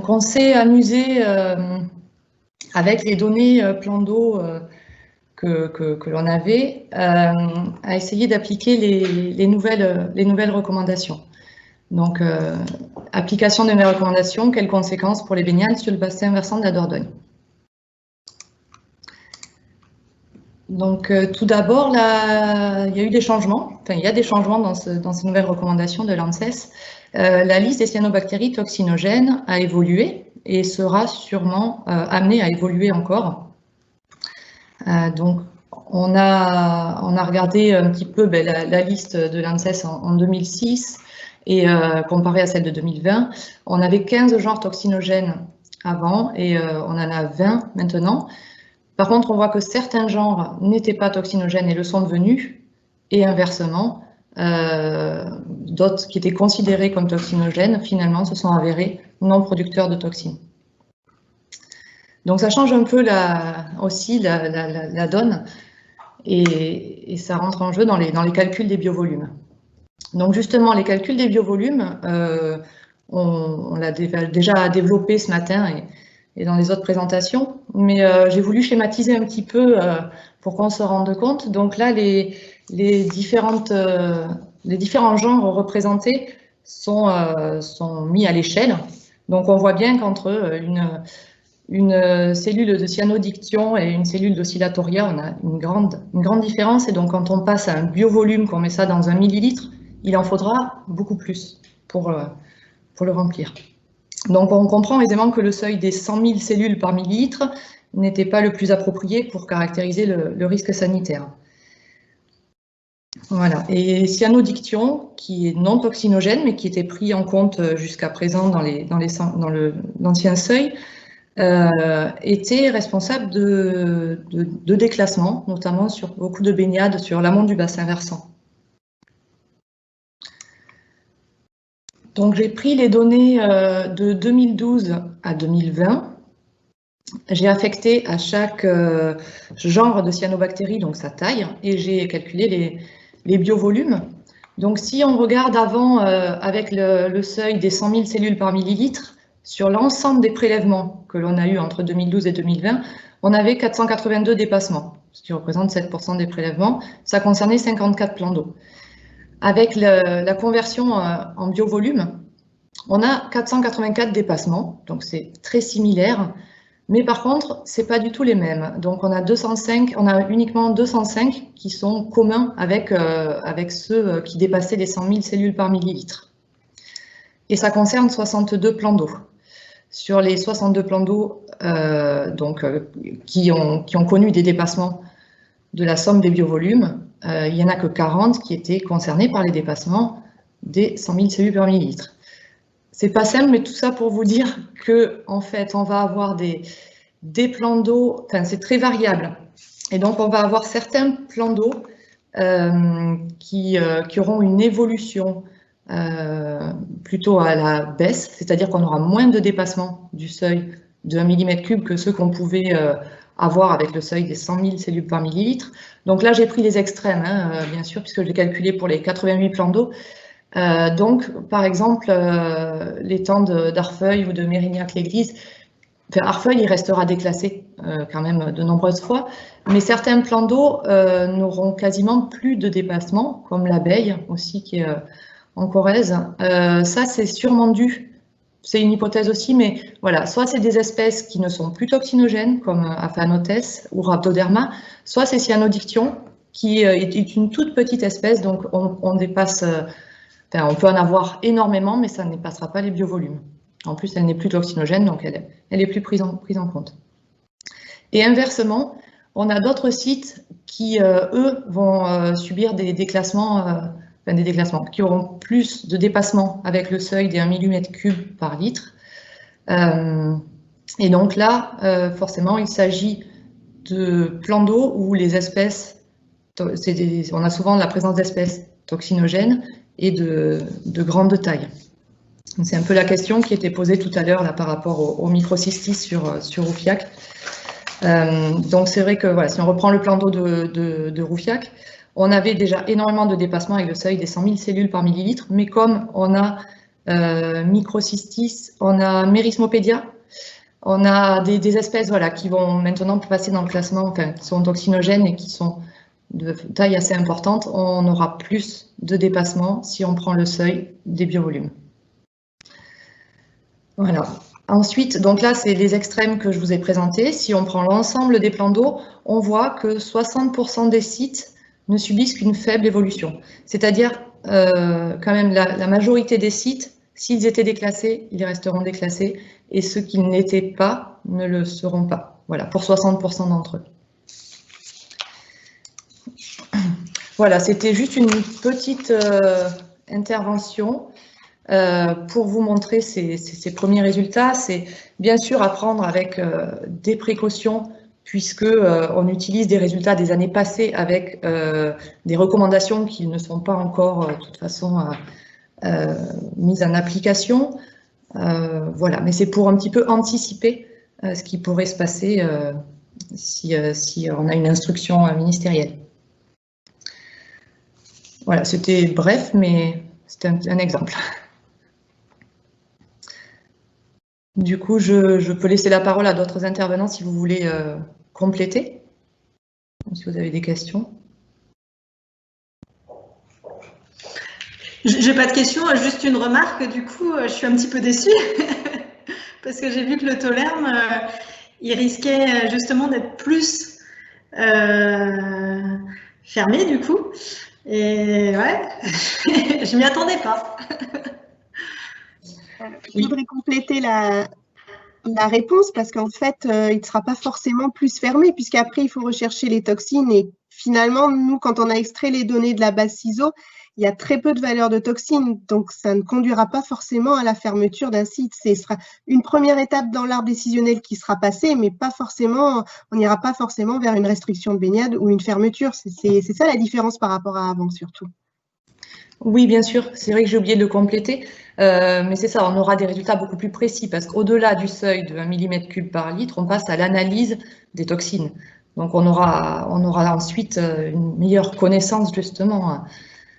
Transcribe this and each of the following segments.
Donc on s'est amusé avec les données plan d'eau que l'on avait à essayer d'appliquer les nouvelles recommandations. Donc application de mes recommandations, quelles conséquences pour les baignades sur le bassin versant de la Dordogne. Donc tout d'abord, il y a eu des changements, enfin il y a des changements dans ces nouvelles recommandations de l'ANSES. La liste des cyanobactéries toxinogènes a évolué et sera sûrement amenée à évoluer encore. Donc on a regardé un petit peu la liste de l'ANSES en 2006 et comparé à celle de 2020. On avait 15 genres toxinogènes avant et on en a 20 maintenant. Par contre, on voit que certains genres n'étaient pas toxinogènes et le sont devenus, et inversement, d'autres qui étaient considérés comme toxinogènes, finalement, se sont avérés non producteurs de toxines. Donc ça change un peu aussi la donne, et ça rentre en jeu dans les calculs des biovolumes. Donc justement, les calculs des biovolumes, on l'a déjà développé ce matin, et dans les autres présentations, mais j'ai voulu schématiser un petit peu pour qu'on se rende compte. Donc là, les différents genres représentés sont mis à l'échelle. Donc on voit bien qu'entre une cellule de cyanodiction et une cellule d'oscillatoria, on a une grande différence. Et donc quand on passe à un biovolume, qu'on met ça dans 1 millilitre, il en faudra beaucoup plus pour le remplir. Donc on comprend aisément que le seuil des 100 000 cellules par millilitre n'était pas le plus approprié pour caractériser le risque sanitaire. Voilà. Et cyanodiction, qui est non toxinogène, mais qui était pris en compte jusqu'à présent dans l'ancien seuil, était responsable de déclassement, notamment sur beaucoup de baignades sur l'amont du bassin versant. Donc j'ai pris les données de 2012 à 2020. J'ai affecté à chaque genre de cyanobactéries, donc sa taille, et j'ai calculé les biovolumes. Donc si on regarde avant avec le seuil des 100 000 cellules par millilitre, sur l'ensemble des prélèvements que l'on a eu entre 2012 et 2020, on avait 482 dépassements, ce qui représente 7% des prélèvements. Ça concernait 54 plans d'eau. Avec la conversion en biovolume, on a 484 dépassements, donc c'est très similaire, mais par contre, ce n'est pas du tout les mêmes. Donc on a uniquement 205 qui sont communs avec ceux qui dépassaient les 100 000 cellules par millilitre. Et ça concerne 62 plans d'eau. Sur les 62 plans d'eau qui ont connu des dépassements de la somme des biovolumes, il n'y en a que 40 qui étaient concernés par les dépassements des 100 000 cellules par millilitre. C'est pas simple, mais tout ça pour vous dire que en fait, on va avoir des plans d'eau, enfin c'est très variable. Et donc on va avoir certains plans d'eau qui auront une évolution plutôt à la baisse, c'est-à-dire qu'on aura moins de dépassement du seuil de 1 mm3 que ceux qu'on pouvait avoir avec le seuil des 100 000 cellules par millilitre. Donc là, j'ai pris les extrêmes, bien sûr, puisque je l'ai calculé pour les 88 plans d'eau. Donc, par exemple, l'étang d'Arfeuil ou de Mérignac-l'Église, Arfeuil, il restera déclassé quand même de nombreuses fois, mais certains plans d'eau n'auront quasiment plus de dépassement, comme l'Abeille aussi, qui est en Corrèze. Ça, c'est sûrement dû, c'est une hypothèse aussi, mais voilà, soit c'est des espèces qui ne sont plus toxinogènes, comme Aphanothès ou Rhabdoderma, soit c'est cyanodiction, qui est une toute petite espèce, donc on dépasse, on peut en avoir énormément, mais ça ne dépassera pas les biovolumes. En plus, elle n'est plus toxinogène, donc elle est plus prise en compte. Et inversement, on a d'autres sites qui, eux, vont subir des déclassements, qui auront plus de dépassement avec le seuil des 1 mm3 par litre. Et donc là, forcément, il s'agit de plans d'eau où les espèces, on a souvent la présence d'espèces toxinogènes et de grande taille. C'est un peu la question qui était posée tout à l'heure là par rapport au microcystis sur Roufiac. Donc c'est vrai que voilà, si on reprend le plan d'eau de Roufiac, on avait déjà énormément de dépassements avec le seuil des 100 000 cellules par millilitre, mais comme on a Microcystis, on a Merismopédia. On a des espèces voilà, qui vont maintenant passer dans le classement, enfin, qui sont toxinogènes et qui sont de taille assez importante. On aura plus de dépassement si on prend le seuil des biovolumes. Voilà. Ensuite, donc là, c'est les extrêmes que je vous ai présentés. Si on prend l'ensemble des plans d'eau, on voit que 60% des sites ne subissent qu'une faible évolution. C'est-à-dire, quand même, la majorité des sites, s'ils étaient déclassés, ils resteront déclassés, et ceux qui ne l'étaient pas ne le seront pas. Voilà, pour 60% d'entre eux. Voilà, c'était juste une petite intervention pour vous montrer ces premiers résultats. C'est bien sûr à prendre avec des précautions, puisque on utilise des résultats des années passées avec des recommandations qui ne sont pas encore de toute façon mises en application. Voilà, mais c'est pour un petit peu anticiper ce qui pourrait se passer si on a une instruction ministérielle. Voilà, c'était bref, mais c'était un exemple. Du coup, je peux laisser la parole à d'autres intervenants si vous voulez compléter, si vous avez des questions. J'ai pas de questions, juste une remarque. Du coup, je suis un petit peu déçue parce que j'ai vu que le Tolerne, il risquait justement d'être plus fermé du coup. Et ouais, je m'y attendais pas. Je voudrais compléter la réponse parce qu'en fait, il ne sera pas forcément plus fermé puisqu'après, il faut rechercher les toxines et finalement, nous, quand on a extrait les données de la base CISO, il y a très peu de valeur de toxines, donc ça ne conduira pas forcément à la fermeture d'un site. Ce sera une première étape dans l'arbre décisionnel qui sera passée, mais pas forcément, on n'ira pas forcément vers une restriction de baignade ou une fermeture. C'est ça la différence par rapport à avant surtout. Oui, bien sûr, c'est vrai que j'ai oublié de le compléter, mais c'est ça, on aura des résultats beaucoup plus précis parce qu'au-delà du seuil de 1 mm3 par litre, on passe à l'analyse des toxines. Donc on aura ensuite une meilleure connaissance justement.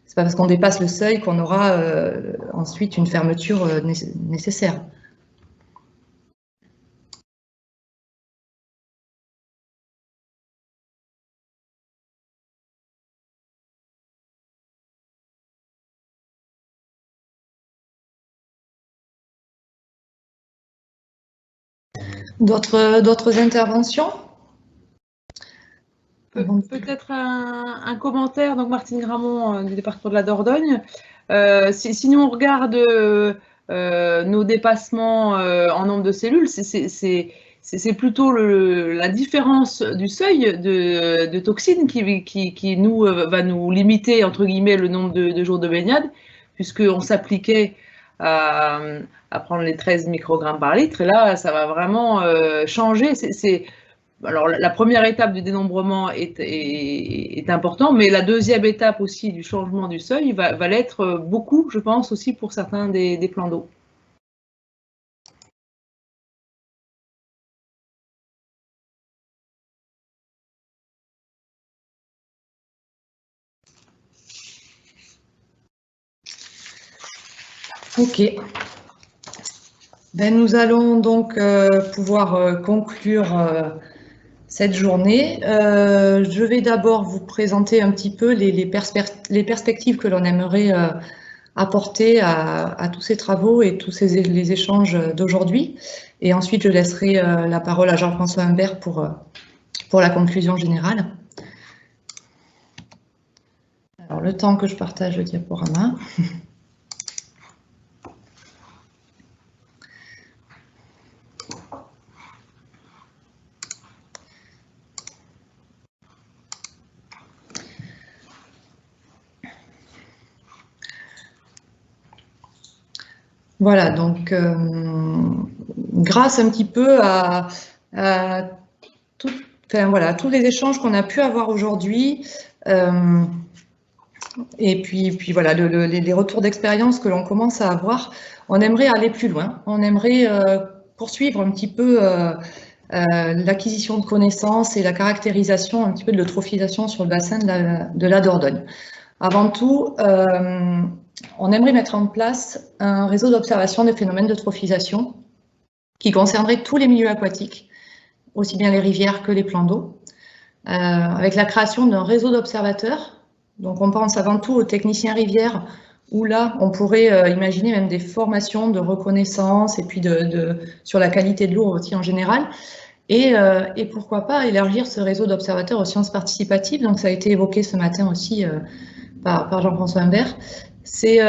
C'est pas parce qu'on dépasse le seuil qu'on aura ensuite une fermeture nécessaire. D'autres interventions? Peut-être un commentaire, donc Martine Gramont du département de la Dordogne. Si nous on regarde nos dépassements en nombre de cellules, c'est plutôt la différence du seuil de toxines qui nous va nous limiter entre guillemets le nombre de jours de baignade, puisqu'on s'appliquait à prendre les 13 microgrammes par litre, et là ça va vraiment changer. Alors, la première étape du dénombrement est importante, mais la deuxième étape aussi du changement du seuil va l'être beaucoup, je pense, aussi pour certains des plans d'eau. Ok. Ben, nous allons donc pouvoir conclure cette journée. Je vais d'abord vous présenter un petit peu les perspectives que l'on aimerait apporter à tous ces travaux et tous les échanges d'aujourd'hui. Et ensuite, je laisserai la parole à Jean-François Humbert pour la conclusion générale. Alors, le temps que je partage le diaporama. Voilà, donc grâce un petit peu à tous les échanges qu'on a pu avoir aujourd'hui, et puis voilà, les retours d'expérience que l'on commence à avoir, on aimerait aller plus loin, on aimerait poursuivre un petit peu l'acquisition de connaissances et la caractérisation un petit peu de l'eutrophisation sur le bassin de la Dordogne. Avant tout, on aimerait mettre en place un réseau d'observation des phénomènes d'eutrophisation qui concernerait tous les milieux aquatiques, aussi bien les rivières que les plans d'eau, avec la création d'un réseau d'observateurs. Donc on pense avant tout aux techniciens rivières, où là on pourrait imaginer même des formations de reconnaissance et puis sur la qualité de l'eau aussi en général. Et pourquoi pas élargir ce réseau d'observateurs aux sciences participatives. Donc ça a été évoqué ce matin aussi par Jean-François Humbert. C'est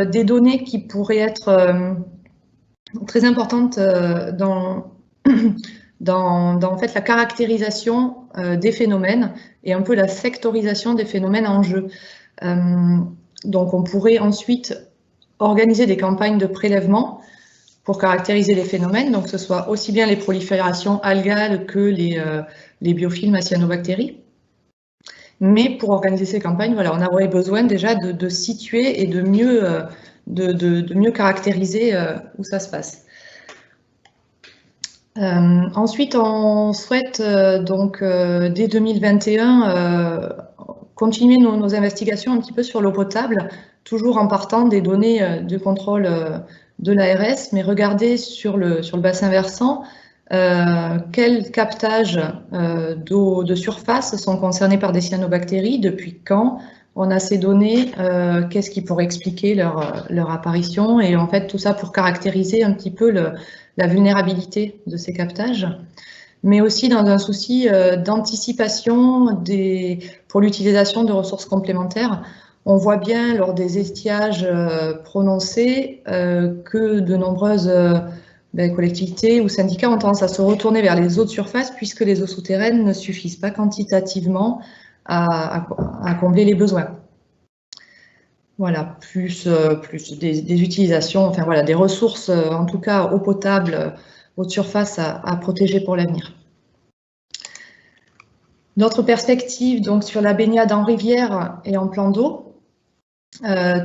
des données qui pourraient être très importantes dans en fait, la caractérisation des phénomènes et un peu la sectorisation des phénomènes en jeu. Donc on pourrait ensuite organiser des campagnes de prélèvement pour caractériser les phénomènes, donc que ce soit aussi bien les proliférations algales que les biofilms à cyanobactéries. Mais pour organiser ces campagnes, voilà, on aurait besoin déjà de situer et de mieux caractériser où ça se passe. Ensuite, on souhaite donc dès 2021 continuer nos investigations un petit peu sur l'eau potable, toujours en partant des données de contrôle de l'ARS, mais regarder sur le bassin versant quels captages d'eau de surface sont concernés par des cyanobactéries, depuis quand on a ces données, qu'est-ce qui pourrait expliquer leur apparition, et en fait tout ça pour caractériser un petit peu la vulnérabilité de ces captages, mais aussi dans un souci d'anticipation pour l'utilisation de ressources complémentaires. On voit bien lors des étiages prononcés que de nombreuses collectivités ou syndicats ont tendance à se retourner vers les eaux de surface puisque les eaux souterraines ne suffisent pas quantitativement à combler les besoins. Voilà, plus des utilisations, enfin voilà, des ressources, en tout cas eau potable, eau de surface à protéger pour l'avenir. Notre perspective donc sur la baignade en rivière et en plan d'eau,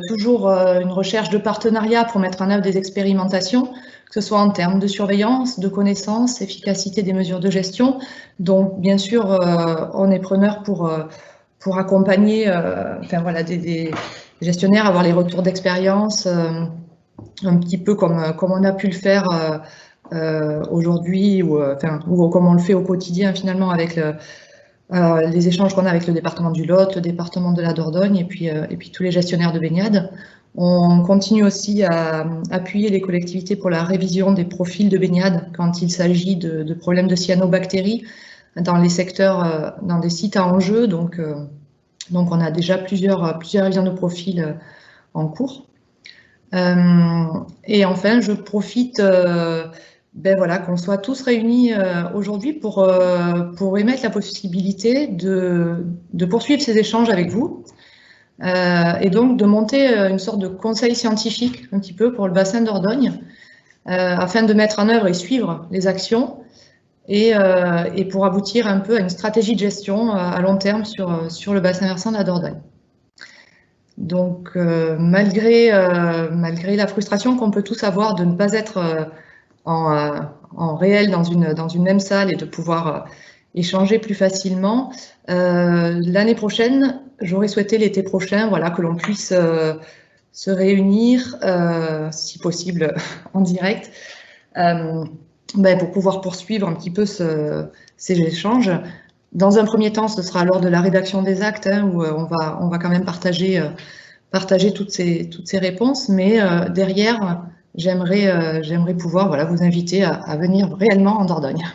toujours une recherche de partenariat pour mettre en œuvre des expérimentations, que ce soit en termes de surveillance, de connaissance, efficacité des mesures de gestion. Donc bien sûr, on est preneur pour accompagner enfin, voilà, des gestionnaires, avoir les retours d'expérience, un petit peu comme on a pu le faire aujourd'hui, ou comme on le fait au quotidien finalement avec les échanges qu'on a avec le département du Lot, le département de la Dordogne et puis tous les gestionnaires de baignade. On continue aussi à appuyer les collectivités pour la révision des profils de baignade quand il s'agit de problèmes de cyanobactéries dans les secteurs, dans des sites à enjeu. Donc on a déjà plusieurs révisions de profils en cours. Et enfin, je profite voilà, qu'on soit tous réunis aujourd'hui pour émettre la possibilité de poursuivre ces échanges avec vous et donc de monter une sorte de conseil scientifique un petit peu pour le bassin Dordogne afin de mettre en œuvre et suivre les actions et pour aboutir un peu à une stratégie de gestion à long terme sur le bassin versant de la Dordogne. Donc malgré la frustration qu'on peut tous avoir de ne pas être en réel dans une même salle et de pouvoir échanger plus facilement, l'année prochaine, j'aurais souhaité l'été prochain, voilà, que l'on puisse se réunir, si possible en direct, pour pouvoir poursuivre un petit peu ces échanges. Dans un premier temps, ce sera lors de la rédaction des actes, où on va quand même partager toutes ces réponses, mais derrière, j'aimerais pouvoir vous inviter à venir réellement en Dordogne.